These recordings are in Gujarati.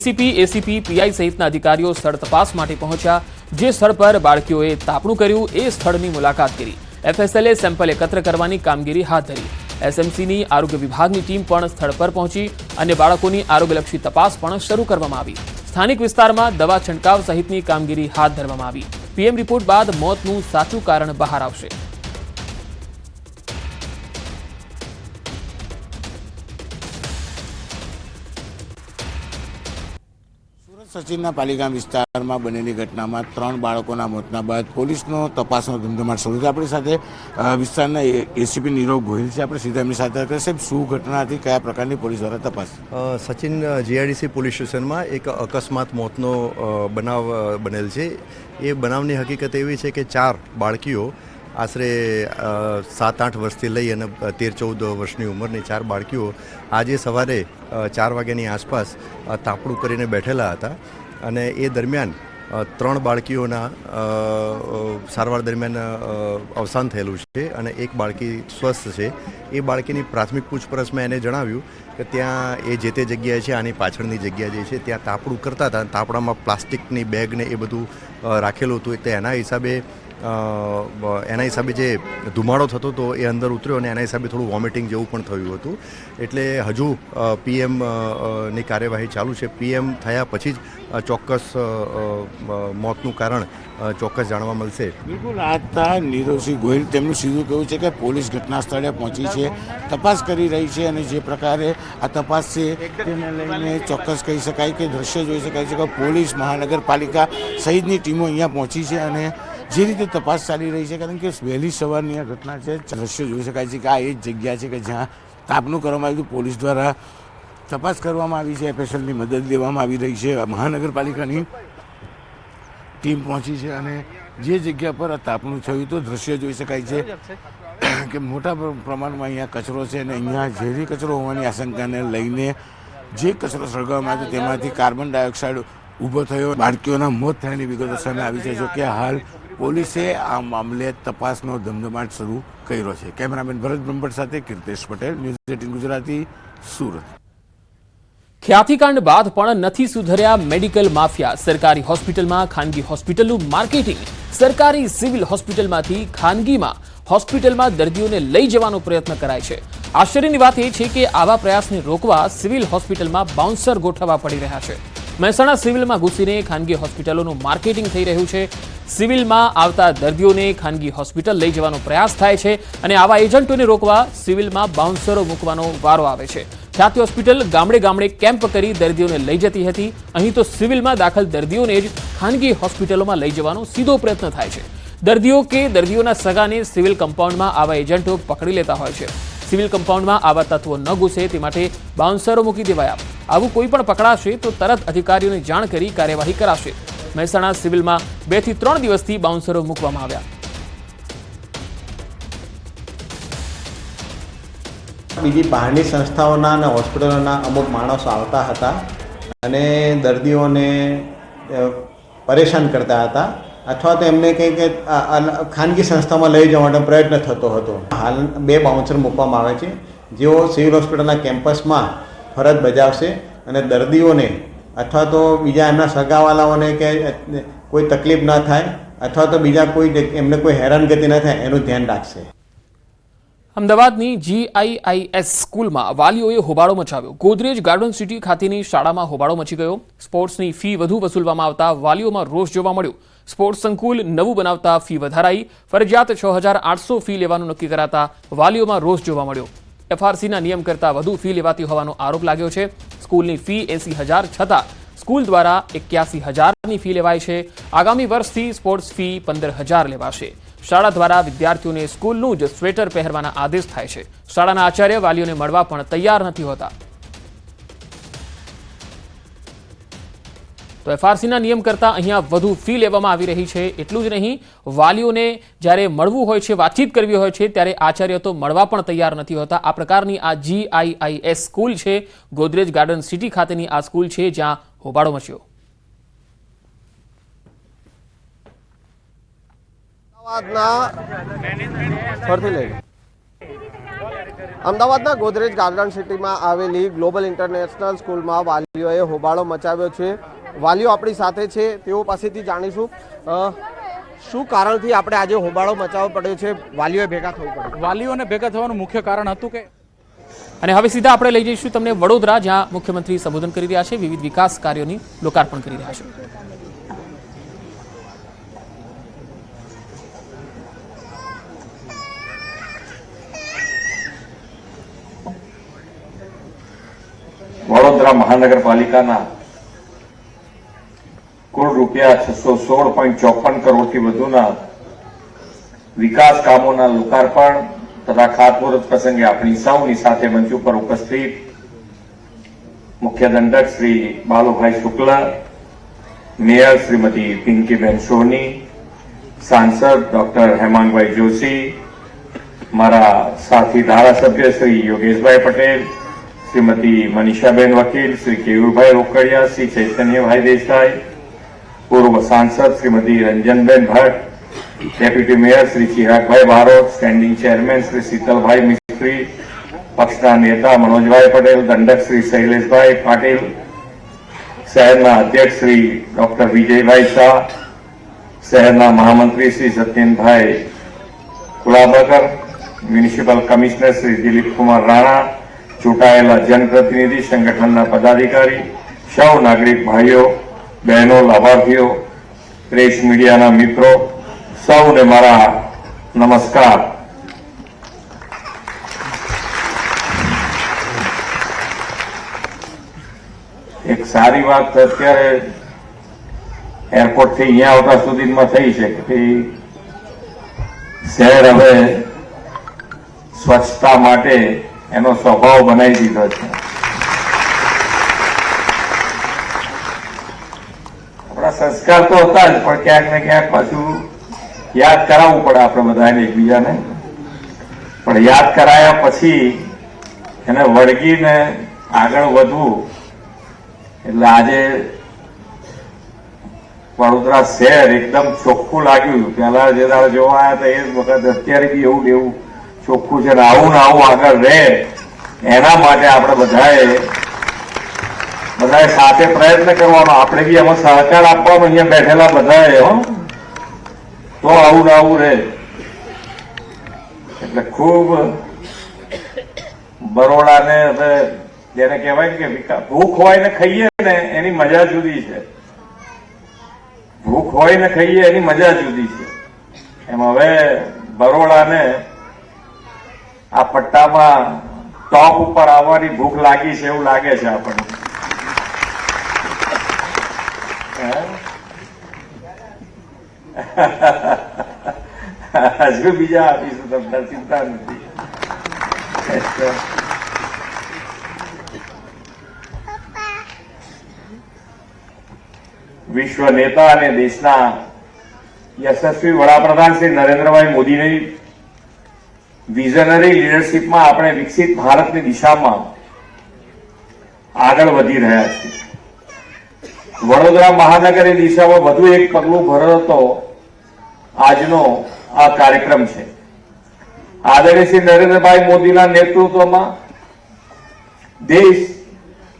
एसीपी, एसीपी, पीआई सहितना अधिकारीओ स्थળ તપાસ માટે પહોંચ્યા। જે સ્થળ પર બાળકીઓએ તાપણું કર્યું એ સ્થળની મુલાકાત કરી। એફએસએલએ સેમ્પલ એકત્ર કરવાની કામગીરી હાથ ધરી। એસએમસીની આરોગ્ય વિભાગની ટીમ પણ સ્થળ પર પહોંચી અને બાળકોની આરોગ્યલક્ષી તપાસ પણ શરૂ કરવામાં આવી। સ્થાનિક વિસ્તારમાં દવા છંટકાવ સહિતની કામગીરી હાથ ધરવામાં આવી। પીએમ રિપોર્ટ બાદ મોતનું સાચું કારણ બહાર આવશે। સચિનના પાલીગામ વિસ્તારમાં બનેલી ઘટનામાં 3 બાળકોના મોતના બાદ પોલીસનો તપાસનો ધમધમાટ શરૂ થયો। આપણી સાથે વિસ્તારના એસીપી નીરવ ગોહિલ છે। આપણે સીધા એમની સાથે કરીએ। સાહેબ, શું ઘટના હતી, કયા પ્રકારની પોલીસ દ્વારા તપાસ? સચિન જીઆઈડીસી પોલીસ સ્ટેશનમાં એક અકસ્માત મોતનો બનાવ બનેલ છે। એ બનાવની હકીકત એવી છે કે 4 બાળકીઓ આશરે 7-8 વર્ષથી લઈ અને 13-14 વર્ષની ઉંમરની 4 બાળકીઓ આજે સવારે 4 વાગ્યાની આસપાસ તાપણું કરીને બેઠેલા હતા અને એ દરમિયાન 3 બાળકીઓના સારવાર દરમિયાન અવસાન થયેલું છે અને એક બાળકી સ્વસ્થ છે। એ બાળકીની પ્રાથમિક પૂછપરછમાં એને જણાવ્યું કે ત્યાં એ જે તે જગ્યાએ છે, આની પાછળની જગ્યા જે છે ત્યાં તાપણું કરતા હતા। તાપણામાં પ્લાસ્ટિકની બેગ ને એ બધું રાખેલું હતું, એટલે એના હિસાબે જે ધુમાડો થતો હતો એ અંદર ઉતર્યો અને એના હિસાબે થોડું વોમિટિંગ જેવું પણ થયું હતું। એટલે હજુ પીએમ ની કાર્યવાહી ચાલુ છે। પીએમ થયા પછી જ ચોક્કસ મોતનું કારણ ચોક્કસ જાણવા મળશે। બિલકુલ, આ હતા નીરવસિંહ ગોહિલ। તેમનું સીધું કહેવું છે કે પોલીસ ઘટના સ્થળે પહોંચી છે, તપાસ કરી રહી છે અને જે પ્રકારે આ તપાસ છે તેને લઈને ચોક્કસ કહી શકાય કે દ્રશ્ય જોઈ શકાય છે કે પોલીસ મહાનગરપાલિકા સહિતની ટીમો અહીંયા પહોંચી છે અને જે રીતે તપાસ ચાલી રહી છે, કારણ કે વહેલી સવારની આ ઘટના છે। દ્રશ્ય જોઈ શકાય છે કે આ એ જ જગ્યા છે કે જ્યાં તાપણું કરવામાં આવ્યું। પોલીસ દ્વારા તપાસ કરવામાં આવી છે, એફએસએલની મદદ લેવામાં આવી રહી છે, મહાનગરપાલિકાની ટીમ પહોંચી છે અને જે જગ્યા પર આ તાપણું થયું તો દ્રશ્ય જોઈ શકાય છે કે મોટા પ્રમાણમાં અહીંયા કચરો છે અને અહીંયા ઝેરી કચરો હોવાની આશંકાને લઈને જે કચરો સળગાવવામાં આવ્યો તેમાંથી કાર્બન ડાયોક્સાઇડ ઊભો થયો। બાળકીઓના મોત થયાની વિગતો સામે આવી છે। જોકે હાલ પોલીસે આ મામલે તપાસનો ધમધમાટ શરૂ કર્યો છે। કેમેરામેન ભરત બ્રહ્મભટ્ટ સાથે કીર્તેશ પટેલ, ન્યૂઝ 18 ગુજરાતી, સુરત। ખ્યાતિકાંડ બાદ પણ નથી સુધર્યા મેડિકલ માફિયા। સરકારી હોસ્પિટલમાં ખાનગી હોસ્પિટલનું માર્કેટિંગ। સરકારી સિવિલ હોસ્પિટલમાંથી ખાનગીમાં હોસ્પિટલમાં દર્દીઓને લઈ જવાનો પ્રયત્ન કરાય છે। આશ્ચર્યની વાત એ છે કે આવા પ્રયાસને રોકવા સિવિલ હોસ્પિટલમાં બાઉન્સર ગોઠવવા પડી રહ્યા છે। મહેસાણા સિવિલમાં ઘૂસીને ખાનગી હોસ્પિટલોનું માર્કેટિંગ થઈ રહ્યું છે। સિવિલમાં આવતા દર્દીઓને ખાનગી હોસ્પિટલ લઈ જવાનો પ્રયાસ થાય છે અને આવા એજન્ટોને રોકવા સિવિલમાં બાઉન્સરો મૂકવાનો વારો આવે છે। ખ્યાતિ હોસ્પિટલ ગામડે ગામડે કેમ્પ કરી દર્દીઓને લઈ જતી હતી। અહીં તો સિવિલમાં દાખલ દર્દીઓને જ ખાનગી હોસ્પિટલોમાં લઈ જવાનો સીધો પ્રયત્ન થાય છે। દર્દીઓ કે દર્દીઓના સગાને સિવિલ કમ્પાઉન્ડમાં આવા એજન્ટો પકડી લેતા હોય છે। સિવિલ કમ્પાઉન્ડમાં આવા તત્વો ન ઘૂસે તે માટે બાઉન્સરો મૂકી દેવાયા। આવું કોઈ પણ પકડાશે તો તરત અધિકારીઓને જાણ કરી કાર્યવાહી કરાશે। મહેસાણા સિવિલમાં 2 થી 3 દિવસથી બાઉન્સરો મૂકવામાં આવ્યા। બીજી બહારની સંસ્થાઓના અને હોસ્પિટલોના અમુક માણસો આવતા હતા અને દર્દીઓને પરેશાન કરતા હતા અથવા તો એમને કંઈક ખાનગી સંસ્થામાં લઈ જવા માટે પ્રયત્ન થતો હતો। હાલ 2 બાઉન્સર મૂકવામાં આવે છે, જેઓ સિવિલ હોસ્પિટલના કેમ્પસમાં ફરજ બજાવશે અને દર્દીઓને અથવા તો બીજા એમના સગાવાલાઓને કે કોઈ તકલીફ ન થાય અથવા તો બીજા કોઈ એમને કોઈ હેરાનગતિ ન થાય એનું ધ્યાન રાખશે। અમદાવાદની GIIS સ્કૂલમાં વાલીઓએ હોબાળો મચાવ્યો। ગોદરેજ ગાર્ડન સિટી ખાતેની શાળામાં હોબાળો મચી ગયો। સ્પોર્ટ્સની ફી વધુ વસૂલવામાં આવતા વાલીઓમાં રોષ જોવા મળ્યો। સ્પોર્ટ્સ સંકુલ નવું બનાવતા ફી વધારાઈ। ફરજિયાત 6,800 ફી લેવાનું નક્કી કરાતા વાલીઓમાં રોષ જોવા મળ્યો। એફઆરસીના નિયમ કરતાં વધુ ફી લેવાતી હોવાનો આરોપ લાગ્યો છે। સ્કૂલની ફી 80,000 છતાં સ્કૂલ દ્વારા 81,000ની ફી લેવાય છે। આગામી વર્ષથી સ્પોર્ટ્સ ફી 15,000 લેવાશે। શાળા દ્વારા વિદ્યાર્થીઓને સ્કૂલનું જ સ્વેટર પહેરવાના આદેશ થાય છે। શાળાના આચાર્ય વાલીઓને મળવા પણ તૈયાર નથી હોતા। તો એફઆરસીના નિયમ કરતાં અહીંયા વધુ ફી લેવામાં આવી રહી છે। એટલું જ નહીં, વાલીઓને જ્યારે મળવું હોય છે, વાતચીત કરવી હોય છે ત્યારે આચાર્ય તો મળવા પણ તૈયાર નથી હોતા। આ પ્રકારની આ GIIS સ્કૂલ છે, ગોદરેજ ગાર્ડન સિટી ખાતેની આ સ્કૂલ છે જ્યાં હોબાળો મચ્યો। અમદાવાદના ગોદરેજ ગાર્ડન સિટીમાં આવેલી ગ્લોબલ ઇન્ટરનેશનલ સ્કૂલમાં વાલીઓએ હોબાળો મચાવ્યો છે. વાલીઓ આપણી સાથે છે, તેઓ પાસેથી જાણીશું શું કારણથી આપણે આજે હોબાળો મચાવવો પડ્યો છે, વાલીઓએ ભેગા થવું પડ્યું. વાલીઓને ભેગા થવાનું મુખ્ય કારણ હતું કે અને હવે સીધા આપણે લઈ જઈશું તમને વડોદરા, જ્યાં મુખ્યમંત્રી સંબોધન કરી રહ્યા છે, વિવિધ વિકાસ કાર્યોની લોકાર્પણ કરી રહ્યા છે. વડોદરા મહાનગરપાલિકાના કુલ રૂપિયા 616.54 કરોડથી વધુના વિકાસ કામોના લોકાર્પણ તથા ખાતમુહૂર્ત પ્રસંગે આપણી સૌની સાથે મંચ ઉપર ઉપસ્થિત મુખ્ય દંડક શ્રી બાલુભાઈ શુક્લ, મેયર શ્રીમતી પિંકીબેન સોની, સાંસદ ડોક્ટર હેમાંગભાઈ જોશી, મારા સાથી ધારાસભ્ય શ્રી યોગેશભાઈ પટેલ, શ્રીમતી મનીષાબેન વકીલ, શ્રી કેયુરભાઈ રોકડિયા, શ્રી ચૈતન્યભાઈ દેસાઈ, પૂર્વ સાંસદ શ્રીમતી રંજનબેન ભટ્ટ, ડેપ્યુટી મેયર શ્રી ચિરાગભાઈ બારોટ, સ્ટેન્ડિંગ ચેરમેન શ્રી શીતલભાઈ મિસ્ત્રી, પક્ષના નેતા મનોજભાઈ પટેલ, દંડક શ્રી શૈલેષભાઈ પાટીલ, શહેરના અધ્યક્ષ શ્રી ડોક્ટર વિજયભાઈ શાહ, શહેરના મહામંત્રી શ્રી સત્યનભાઈ કુલાબકર, મ્યુનિસિપલ કમિશનર શ્રી દિલીપકુમાર રાણા, ચૂંટાયેલા જનપ્રતિનિધિ, સંગઠનના પદાધિકારી, સૌ નાગરિક ભાઈઓ બહેનો, લાભાર્થીઓ, પ્રેસ મીડિયાના મિત્રો, સૌને મારા નમસ્કાર. એક સારી વાત અત્યારે એરપોર્ટથી અહીંયા આવતા સુધીમાં થઈ છે કે શહેર હવે સ્વચ્છતા માટે એનો સ્વભાવ બનાવી દીધો છે. આપણા સંસ્કાર તો હતા જ, પણ ક્યાંક ને ક્યાંક પાછું યાદ કરાવવું પડે આપણે બધાને એકબીજાને. પણ યાદ કરાયા પછી એને વળગીને આગળ વધવું. એટલે આજે વડોદરા શહેર એકદમ ચોખ્ખું લાગ્યું. પહેલા જે દાડે જોવા આવ્યા હતા એ જ વખત અત્યારે બી એવું એવું ચોખ્ખું છે. આવું ને આવું આગળ રહે એના માટે આપણે બધાએ સાથે પ્રયત્ન કરવાનો. આપણે બી એમાં સહકાર આપવાનો અહીંયા બેઠેલા બધાએ, તો આવું ને આવું રહે. એટલે ખૂબ બરોડાને હવે જેને કહેવાય કે ભૂખ હોય ને ખાઈએ ને એની મજા જુદી છે. ભૂખ હોય ને ખાઈએ એની મજા જુદી છે. એમ હવે બરોડાને આ પટ્ટામાં ટોપ ઉપર આવવાની ભૂખ લાગી છે એવું લાગે છે આપણને. હજુ બીજા આપીશું તમને, ચિંતા નથી. વિશ્વ નેતા અને દેશના યશસ્વી વડાપ્રધાન શ્રી નરેન્દ્રભાઈ મોદીની વિઝનરી લીડરશીપમાં આપણે વિકસિત ભારતની દિશામાં આગળ વધી રહ્યા છીએ. વડોદરા મહાનગરની દિશામાં વધુ એક પગલું ભરતો આજનો આ કાર્યક્રમ છે. આદરણીય શ્રી નરેન્દ્રભાઈ મોદીના નેતૃત્વમાં દેશ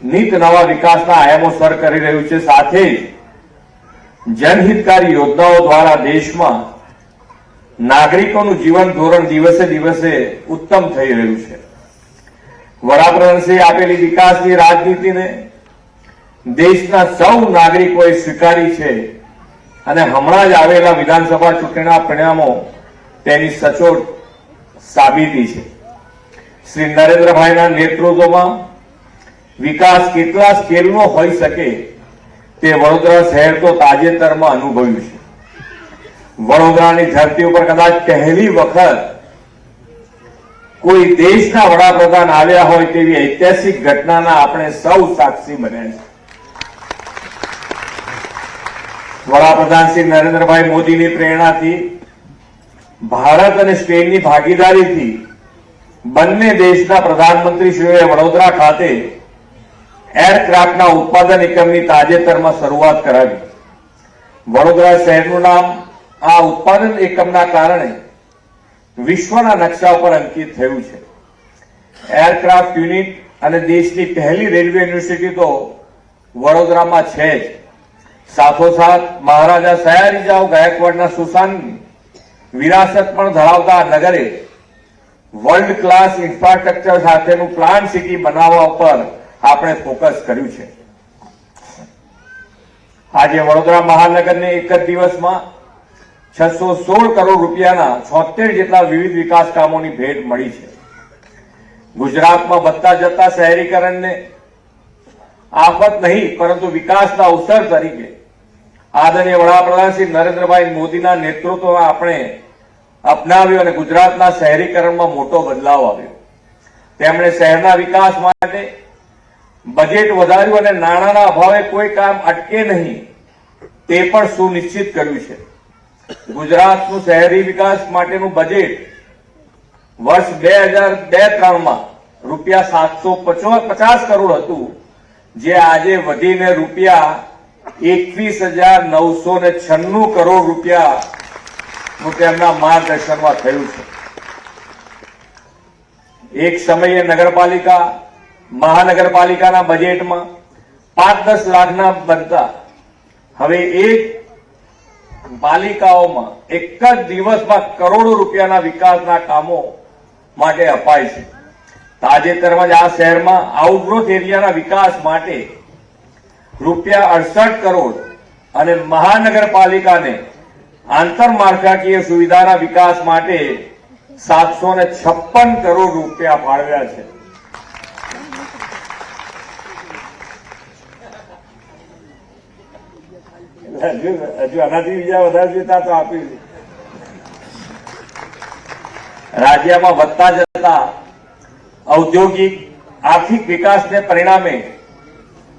નીત નવા વિકાસના આયામો સર કરી રહ્યું છે. સાથે જ જનહિતકારી યોજનાઓ દ્વારા દેશમાં નાગરિકોનું જીવન ધોરણ દિવસે દિવસે ઉત્તમ થઈ રહ્યું છે. વડાપ્રધાનશ્રીએ આપેલી વિકાસની રાજનીતિને દેશના સૌ નાગરિકોએ સ્વીકારી છે અને હમણાં જ આવેલા વિધાનસભા ચૂંટણીના પરિણામો તેની સચોટ સાબિતી છે. શ્રી નરેન્દ્રભાઈના નેતૃત્વમાં વિકાસ કેટલા સ્કેલનો હોઈ શકે તે વડોદરા શહેર તો તાજેતરમાં અનુભવ્યું છે. વડોદરાની ધરતી ઉપર કદાચ પહેલી વખત કોઈ દેશના વડાપ્રધાન આવ્યા હોય તેવી ઐતિહાસિક ઘટનાના આપણે સૌ સાક્ષી બન્યા છે. વડાપ્રધાન શ્રી નરેન્દ્રભાઈ મોદીની પ્રેરણાથી, ભારત અને સ્પેનની ભાગીદારીથી બંને દેશના પ્રધાનમંત્રીશ્રીઓએ વડોદરા ખાતે એરક્રાફ્ટના ઉત્પાદન એકમની તાજેતરમાં શરૂઆત કરાવી. વડોદરા શહેરનું નામ આ ઉત્પાદન એકમના કારણે વિશ્વના નકશા ઉપર અંકિત થયું છે. એરક્રાફ્ટ યુનિટ અને દેશની પહેલી રેલવે યુનિવર્સિટી તો વડોદરામાં છે જ. સાથોસાથ મહારાજા સયાજીરાવ ગાયકવાડના સુશાનની વિરાસત પણ ધરાવતા આ નગરે વર્લ્ડ ક્લાસ ઇન્ફ્રાસ્ટ્રક્ચર સાથેનું પ્લાન્ટ સિટી બનાવવા ઉપર આપણે ફોકસ કર્યું છે. આજે વડોદરા મહાનગરને એક જ દિવસમાં 616 કરોડ રૂપિયાના 76 જેટલા વિવિધ વિકાસ કામોની ભેટ મળી છે. ગુજરાતમાં વધતા જતા શહેરીકરણને આફત નહીં પરંતુ વિકાસના અવસર તરીકે આદરણીય વડાપ્રધાન શ્રી નરેન્દ્રભાઈ મોદીના નેતૃત્વમાં આપણે અપનાવ્યું અને ગુજરાતના શહેરીકરણમાં મોટો બદલાવ આવ્યો. તેમણે શહેરના વિકાસ માટે બજેટ વધાર્યું અને નાણાંના અભાવે કોઈ કામ અટકે નહીં તે પણ સુનિશ્ચિત કર્યું છે. ગુજરાતનું શહેરી વિકાસ માટેનું બજેટ વર્ષ 2002-03 રૂપિયા 750 કરોડ હતું, જે આજે વધીને રૂપિયા 21,996 કરોડ રૂપિયાનું તેમના માર્ગદર્શનમાં થયું છે. એક સમયે નગરપાલિકા મહાનગરપાલિકાના બજેટમાં 5-10 લાખના બનતા હવે એક પાલિકાઓમાં એક જ દિવસમાં કરોડો રૂપિયાના વિકાસના કામો માટે અપાય છે. તાજેતરમાં જ આ શહેરમાં આઉટગ્રોથ એરિયાના વિકાસ માટે રૂપિયા 68 કરોડ અને મહાનગરપાલિકાને આંતરમાળખાકીય સુવિધાના વિકાસ માટે 756 કરોડ રૂપિયા ફાળવ્યા છે. હજુ આનાથી બીજા વધારે જોઈતા તો આપી. રાજ્યમાં વધતા જતા ઔદ્યોગિક આર્થિક વિકાસને પરિણામે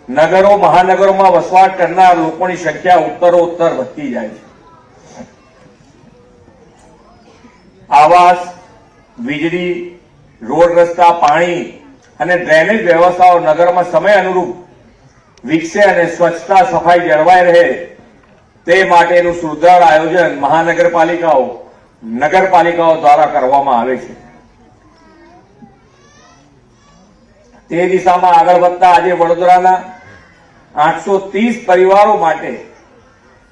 નગરો મહાનગરોમાં વસવાટ કરનાર લોકોની સંખ્યા ઉત્તરોત્તર વધતી જાય છે. આવાસ, વીજળી, રોડ રસ્તા, પાણી અને ડ્રેનેજ વ્યવસ્થાઓ નગરમાં સમય અનુરૂપ વિકસે અને સ્વચ્છતા સફાઈ જળવાઈ રહે તે માટેનું સુદૃઢ આયોજન નગરપાલિકાઓ દ્વારા કરવામાં આવે છે. તે દિશામાં આગળ વધતા આજે વડોદરાના 830 પરિવારો માટે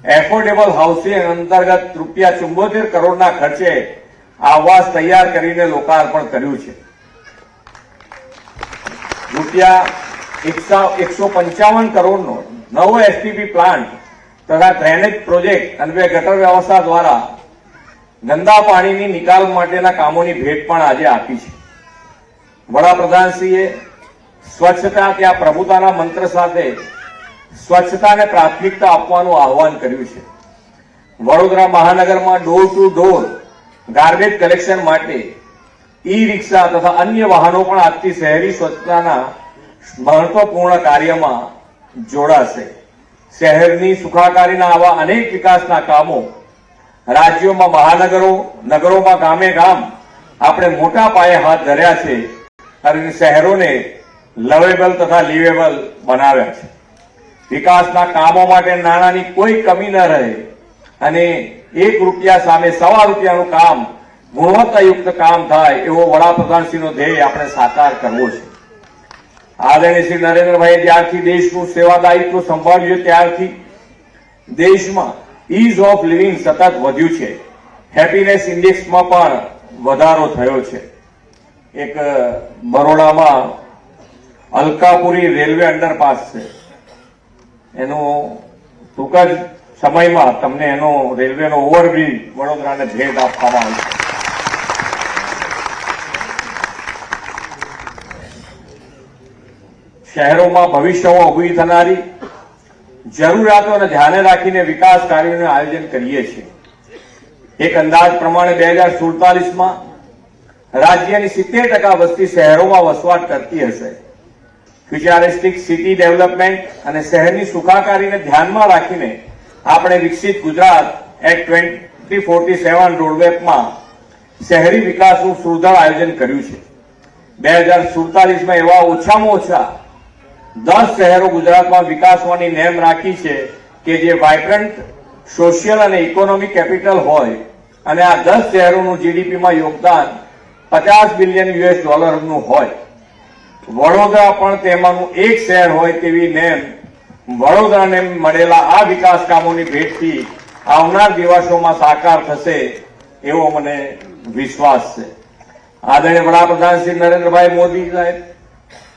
એફોર્ડેબલ હાઉસિંગ અંતર્ગત રૂપિયા 74 કરોડના ખર્ચે આવાસ તૈયાર કરીને લોકાર્પણ કર્યું છે. રૂપિયા 155 કરોડનો નવો એસટીપી પ્લાન્ટ તથા ડ્રેનેજ પ્રોજેક્ટ અન્વયે ગટર વ્યવસ્થા દ્વારા ગંદા પાણીની નિકાલ માટેના કામોની ભેટ પણ આજે આપી છે. વડાપ્રધાનશ્રીએ સ્વચ્છતા ત્યાં પ્રભુતાના મંત્ર સાથે સ્વચ્છતાને પ્રાથમિકતા આપવાનું આહવાન કર્યું છે. વડોદરા મહાનગરમાં door to door garbage collection માટે ઈ રિક્ષા તથા અન્ય વાહનો પણ આજથી શહેરી સ્વચ્છતાના મહત્વપૂર્ણ કાર્યમાં જોડાશે. શહેરની સુખાકારીના આવા અનેક વિકાસના કામો રાજ્યોમાં નગરોમાં ગામે ગામ આપણે મોટા પાયે હાથ ધર્યા છે અને શહેરોને લવેબલ તથા લિવેબલ બનાવ્યા છે. વિકાસના કામો માટે નાણાંની કોઈ કમી ન રહે અને ₹1 સામે ₹1.25 કામ ગુણવત્તાયુક્ત કામ થાય એવો વડાપ્રધાનશ્રીનો ધ્યેય આપણે સાકાર કરવો છે. આદરણીય શ્રી નરેન્દ્રભાઈએ જ્યારથી દેશનું સેવાદાયિત્વ સંભાળ્યું ત્યારથી દેશમાં ઇઝ ઓફ લિવિંગ સતત વધ્યું છે. હેપીનેસ ઇન્ડેક્સમાં પણ વધારો થયો છે. એક બરોડામાં અલકાપુરી રેલવે અંડરપાસ છે, એનું ટૂંક જ સમયમાં તમને એનો રેલવેનો ઓવરબ્રિજ વડોદરાને ભેટ આપવામાં આવશે. શહેરોમાં ભવિષ્યમાં ઉભી થનારી જરૂરિયાતોને ધ્યાને રાખીને વિકાસ કાર્યોનું આયોજન કરીએ છીએ. એક અંદાજ પ્રમાણે 2047માં રાજ્યની 70% વસ્તી શહેરોમાં વસવાટ કરતી હશે. ફ્યુચરિસ્ટિક સિટી ડેવલપમેન્ટ અને શહેરની સુખાકારીને ધ્યાનમાં રાખીને આપણે વિકસિત ગુજરાત એટ 2047 રોડમેપમાં શહેરી વિકાસનું સુદૃઢ આયોજન કર્યું છે. 2047માં એવા ઓછામાં ઓછા 10 શહેરો ગુજરાતમાં વિકાસવાની નેમ રાખી છે કે જે વાઇબ્રન્ટ સોશિયલ અને ઇકોનોમિક કેપિટલ હોય અને આ 10 શહેરોનું જીડીપીમાં યોગદાન $50 બિલિયન નું હોય. વડોદરા પણ તેમાંનું એક શહેર હોય તેવી નેમ વડોદરાને મળેલા આ વિકાસ કામોની ભેટથી આવનાર દિવસોમાં સાકાર થશે એવો મને વિશ્વાસ છે. આદરણીય વડાપ્રધાન શ્રી નરેન્દ્રભાઈ મોદી સાહેબ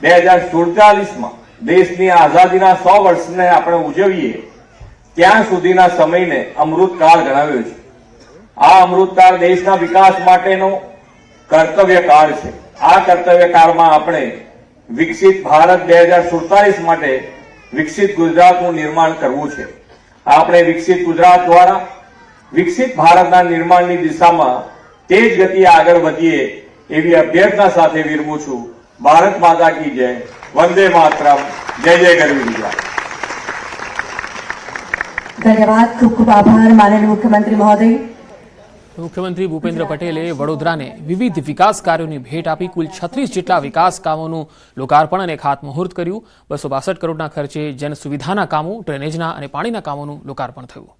2047માં દેશની આઝાદીના 100 વર્ષને આપણે ઉજવીએ ત્યાં સુધીના સમયને અમૃતકાળ ગણાવ્યો છે. આ અમૃતકાળ દેશના વિકાસ માટેનો કર્તવ્યકાળ છે. આ કર્તવ્યકાળમાં આપણે વિકસિત ભારત 2047 માટે વિકસિત ગુજરાતનું નિર્માણ કરવું છે. આપણે વિકસિત ગુજરાત દ્વારા વિકસિત ભારતના નિર્માણની દિશામાં તેજ ગતિએ આગળ વધીએ એવી અભ્યર્થના સાથે વિરમું છું. ભારત માતા કી જય. વંદે માતરમ. જય જય ગરવી ગુજરાત. ધન્યવાદ. ખૂબ ખૂબ આભાર માનનીય મુખ્યમંત્રી મહોદય. મુખ્યમંત્રી ભૂપેન્દ્ર પટેલે વડોદરાને વિવિધ વિકાસ કાર્યોની ભેટ આપી કુલ 36 જેટલા વિકાસ કામોનું લોકાર્પણ અને ખાતમુહૂર્ત કર્યું. 262 કરોડના ખર્ચે જન સુવિધાના કામો, ડ્રેનેજના અને પાણીના કામોનું લોકાર્પણ થયું.